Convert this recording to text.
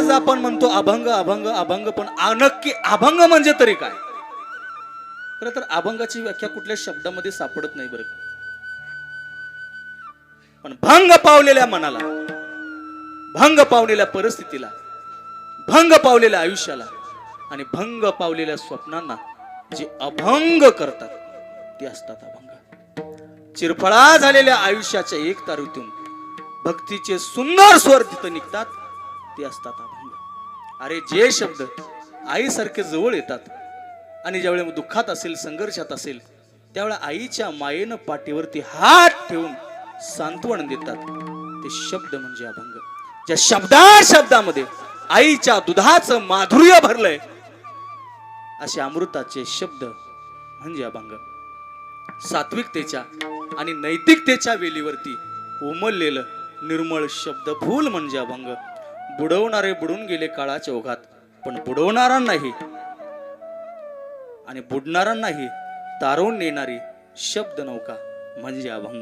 आज आपण म्हणतो अभंग अभंग अभंग, पण नक्की अभंग म्हणजे तरी काय? खरं तर अभंगाची व्याख्या कुठल्या शब्दामध्ये सापडत नाही बरं का. पण भंग पावलेल्या मनाला, भंग पावलेल्या परिस्थितीला, भंग पावलेल्या आयुष्याला आणि भंग पावलेल्या स्वप्नांना जे अभंग करतात ते असतात अभंग. चिरफळा झालेल्या आयुष्याच्या एक तारुतून भक्तीचे सुंदर स्वर तिथं निघतात ते असतात अभंग. अरे जे शब्द आईसारखे जवळ येतात आणि ज्यावेळी दुःखात असेल, संघर्षात असेल, त्यावेळेला आईच्या मायेनं पाठीवरती हात ठेवून सांत्वन देतात ते शब्द म्हणजे अभंग. ज्या शब्दामध्ये आईच्या दुधाचं माधुर्य भरलंय असे अमृताचे शब्द म्हणजे अभंग. सात्विकतेच्या आणि नैतिकतेच्या वेलीवरती उमललेलं निर्मळ शब्द फूल म्हणजे अभंग. बुडवणारे बुडून गेले काळाच्या ओघात, पण बुडवणाऱ्यांनाही आणि बुडणाऱ्यांनाही तारून नेणारी शब्द नौका म्हणजे अभंग.